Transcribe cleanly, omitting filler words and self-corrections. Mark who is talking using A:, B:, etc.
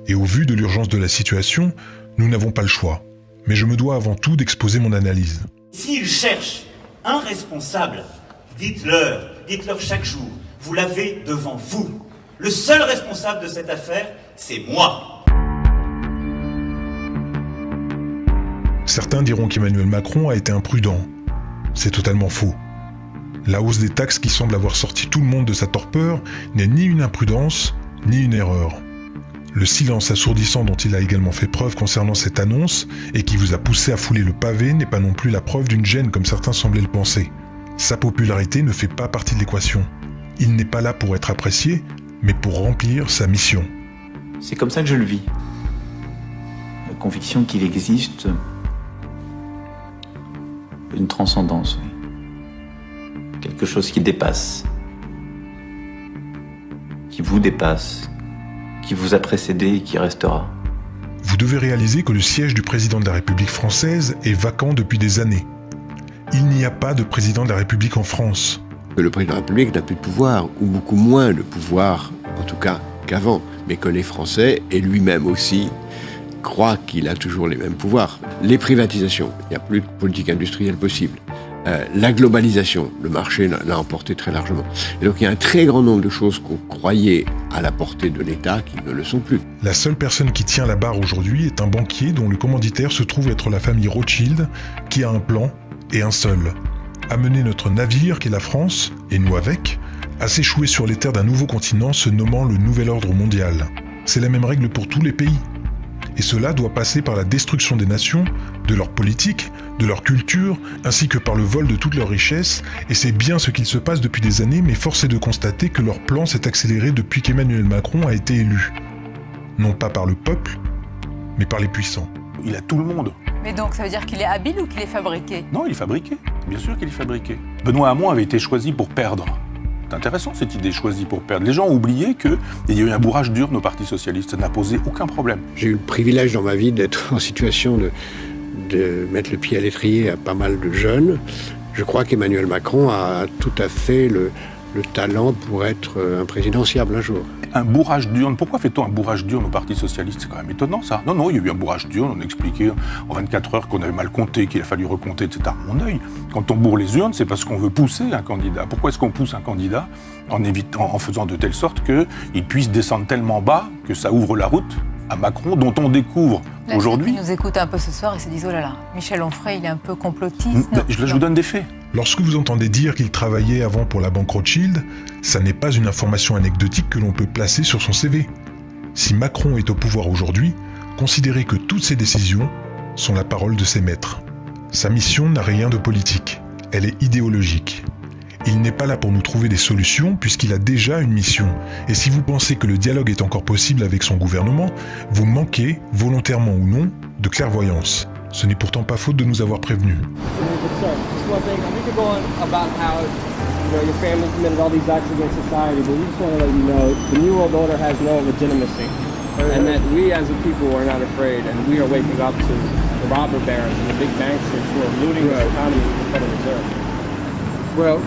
A: Et au vu de l'urgence de la situation, nous n'avons pas le choix. Mais je me dois avant tout d'exposer mon analyse.
B: S'ils cherchent un responsable, dites-leur chaque jour, vous l'avez devant vous. Le seul responsable de cette affaire, c'est moi.
A: Certains diront qu'Emmanuel Macron a été imprudent. C'est totalement faux. La hausse des taxes qui semble avoir sorti tout le monde de sa torpeur n'est ni une imprudence, ni une erreur. Le silence assourdissant dont il a également fait preuve concernant cette annonce et qui vous a poussé à fouler le pavé n'est pas non plus la preuve d'une gêne comme certains semblaient le penser. Sa popularité ne fait pas partie de l'équation. Il n'est pas là pour être apprécié, mais pour remplir sa mission.
C: C'est comme ça que je le vis. La conviction qu'il existe une transcendance, oui. Quelque chose qui dépasse, qui vous dépasse, qui vous a précédé et qui restera.
A: Vous devez réaliser que le siège du président de la République française est vacant depuis des années. Il n'y a pas de président de la République en France.
D: Le président de la République n'a plus de pouvoir, ou beaucoup moins de pouvoir, en tout cas qu'avant, mais que les Français, et lui-même aussi, croient qu'il a toujours les mêmes pouvoirs. Les privatisations, il n'y a plus de politique industrielle possible. La globalisation, le marché l'a emporté très largement. Et donc il y a un très grand nombre de choses qu'on croyait à la portée de l'État qui ne le sont plus.
A: La seule personne qui tient la barre aujourd'hui est un banquier dont le commanditaire se trouve être la famille Rothschild, qui a un plan, et un seul. Amener notre navire, qui est la France, et nous avec, à s'échouer sur les terres d'un nouveau continent se nommant le Nouvel Ordre Mondial. C'est la même règle pour tous les pays. Et cela doit passer par la destruction des nations, de leur politique, de leur culture, ainsi que par le vol de toutes leurs richesses, et c'est bien ce qu'il se passe depuis des années, mais force est de constater que leur plan s'est accéléré depuis qu'Emmanuel Macron a été élu. Non pas par le peuple, mais par les puissants.
E: Il a tout le monde.
F: Mais donc ça veut dire qu'il est habile ou qu'il est fabriqué?
E: Non, il est fabriqué. Bien sûr qu'il est fabriqué. Benoît Hamon avait été choisi pour perdre. C'est intéressant cette idée choisie pour perdre. Les gens ont oublié qu'il y a eu un bourrage d'urne au Parti Socialiste. Ça n'a posé aucun problème.
D: J'ai eu le privilège dans ma vie d'être en situation de mettre le pied à l'étrier à pas mal de jeunes. Je crois qu'Emmanuel Macron a tout à fait le talent pour être un présidentiable un jour.
E: Un bourrage d'urne, pourquoi fait-on un bourrage d'urne au Parti Socialiste? C'est quand même étonnant ça. Non, il y a eu un bourrage d'urne, on a expliqué en 24 heures qu'on avait mal compté, qu'il a fallu recompter, etc. Mon œil, quand on bourre les urnes, c'est parce qu'on veut pousser un candidat. Pourquoi est-ce qu'on pousse un candidat? En faisant de telle sorte qu'il puisse descendre tellement bas que ça ouvre la route à Macron, dont on découvre aujourd'hui...
F: Ils nous écoutent un peu ce soir et se disent « Oh là là, Michel Onfray, il est un peu complotiste. »
E: Je vous donne des faits.
A: Lorsque vous entendez dire qu'il travaillait avant pour la banque Rothschild, ça n'est pas une information anecdotique que l'on peut placer sur son CV. Si Macron est au pouvoir aujourd'hui, considérez que toutes ses décisions sont la parole de ses maîtres. Sa mission n'a rien de politique, elle est idéologique. Il n'est pas là pour nous trouver des solutions puisqu'il a déjà une mission. Et si vous pensez que le dialogue est encore possible avec son gouvernement, vous manquez, volontairement ou non, de clairvoyance. Ce n'est pourtant pas faute de nous avoir prévenus.
G: Well,